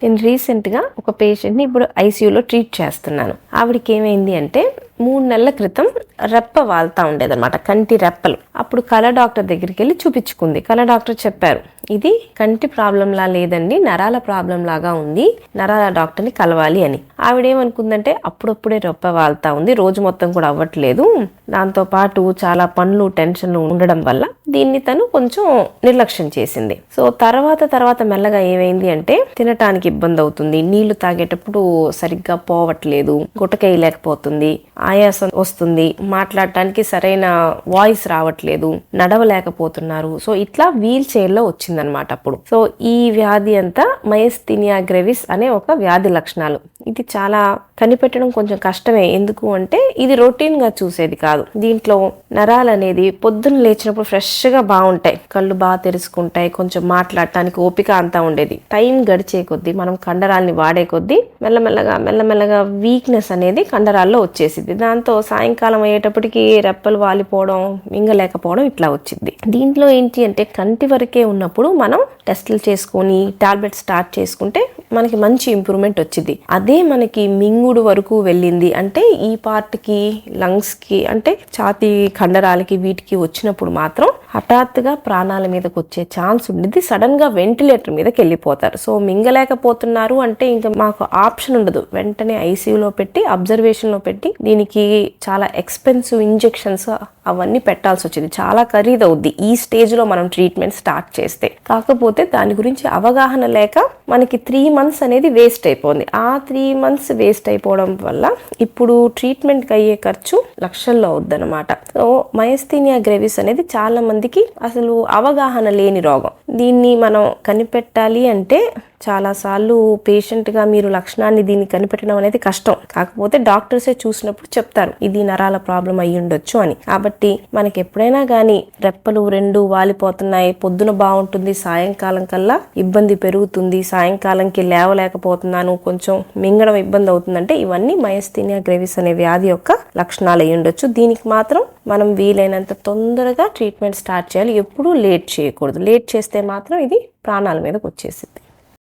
నేను రీసెంట్గా ఒక పేషెంట్ని ఇప్పుడు ఐసీయూలో ట్రీట్ చేస్తున్నాను. ఆవిడకి ఏమైంది అంటే 3 నెలల క్రితం రెప్ప వాళ్తా ఉండేదన్నమాట, కంటి రెప్పలు. అప్పుడు కళ్ళ డాక్టర్ దగ్గరికి వెళ్ళి చూపించుకుంది. కళ్ళ డాక్టర్ చెప్పారు, ఇది కంటి ప్రాబ్లంలా లేదండి, నరాల ప్రాబ్లం లాగా ఉంది, నరాల డాక్టర్ని కలవాలి అని. ఆవిడేమనుకుందంటే అప్పుడప్పుడే రెప్ప వాళ్తా ఉంది, రోజు మొత్తం కూడా అవ్వట్లేదు, దాంతో పాటు చాలా పనులు టెన్షన్లు ఉండడం వల్ల దీన్ని తను కొంచెం నిర్లక్ష్యం చేసింది. సో తర్వాత మెల్లగా ఏమైంది అంటే తినటానికి ఇబ్బంది అవుతుంది, నీళ్లు తాగేటప్పుడు సరిగ్గా పోవట్లేదు, గుటకేయలేకపోతుంది, ఆయాసం వస్తుంది, మాట్లాడటానికి సరైన వాయిస్ రావట్లేదు, నడవలేకపోతున్నారు. సో ఇట్లా వీల్ చైర్ లో వచ్చిందనమాట అప్పుడు. సో ఈ వ్యాధి అంతా మయస్థీనియా గ్రెవిస్ అనే ఒక వ్యాధి లక్షణాలు. ఇది చాలా కనిపెట్టడం కొంచెం కష్టమే. ఎందుకు అంటే ఇది రొటీన్ గా చూసేది కాదు. దీంట్లో నరాలు అనేది పొద్దున్న లేచినప్పుడు ఫ్రెష్ గా బాగుంటాయి, కళ్ళు బాగా తెరుచుకుంటాయి, కొంచెం మాట్లాడటానికి ఓపిక అంతా ఉండేది. టైం గడిచే కొద్దీ మనం కండరాల్ని వాడే కొద్దీ మెల్లమెల్లగా వీక్నెస్ అనేది కండరాల్లో వచ్చేసింది. దాంతో సాయంకాలం అయ్యేటప్పటికి రెప్పలు వాలిపోవడం, మింగలేకపోవడం ఇట్లా వచ్చింది. దీంట్లో ఏంటి అంటే కంటి వరకే ఉన్నప్పుడు మనం టెస్టులు చేసుకొని టాబ్లెట్ స్టార్ట్ చేసుకుంటే మనకి మంచి ఇంప్రూవ్మెంట్ వచ్చింది. అదే మనకి మింగుడు వరకు వెళ్ళింది అంటే ఈ పార్ట్ కి, లంగ్స్ కి, అంటే ఛాతీ కండరాలకి, వీటికి వచ్చినప్పుడు మాత్రం హఠాత్తుగా ప్రాణాల మీదకి వచ్చే ఛాన్స్ ఉండేది. సడన్ గా వెంటిలేటర్ మీదకి వెళ్ళిపోతారు. సో మింగలేకపోతున్నారు అంటే ఇంకా మాకు ఆప్షన్ ఉండదు, వెంటనే ఐసీయూలో పెట్టి అబ్జర్వేషన్ లో పెట్టి దీనికి చాలా ఎక్స్పెన్సివ్ ఇంజెక్షన్స్ అవన్నీ పెట్టాల్సి వచ్చింది. చాలా ఖరీదవుద్ది ఈ స్టేజ్ లో మనం ట్రీట్మెంట్ స్టార్ట్ చేస్తే. కాకపోతే దాని గురించి అవగాహన లేక మనకి 3 months అనేది వేస్ట్ అయిపోయింది. ఆ 3 months వేస్ట్ అయిపోవడం వల్ల ఇప్పుడు ట్రీట్మెంట్ కి అయ్యే ఖర్చు లక్షల్లో అవుద్దనమాట. సో మయస్థీనియా గ్రెవిస్ అనేది చాలా మందికి అసలు అవగాహన లేని రోగం. దీన్ని మనం కనిపెట్టాలి అంటే చాలాసార్లు పేషెంట్గా మీరు లక్షణాన్ని దీన్ని కనిపెట్టడం అనేది కష్టం. కాకపోతే డాక్టర్సే చూసినప్పుడు చెప్తారు ఇది నరాల ప్రాబ్లం అయ్యి ఉండొచ్చు అని. కాబట్టి మనకి ఎప్పుడైనా కానీ రెప్పలు 2 వాలిపోతున్నాయి, పొద్దున బాగుంటుంది, సాయంకాలం కల్లా ఇబ్బంది పెరుగుతుంది, సాయంకాలంకి లేవలేకపోతున్నాను, కొంచెం మింగడం ఇబ్బంది అవుతుందంటే ఇవన్నీ మయస్థీనియా గ్రెవిస్ అనే వ్యాధి యొక్క లక్షణాలు అయ్యి ఉండొచ్చు. దీనికి మాత్రం మనం వీలైనంత తొందరగా ట్రీట్మెంట్ స్టార్ట్ చేయాలి. ఎప్పుడూ లేట్ చేయకూడదు. లేట్ చేస్తే మాత్రం ఇది ప్రాణాల మీదకి వచ్చేసింది.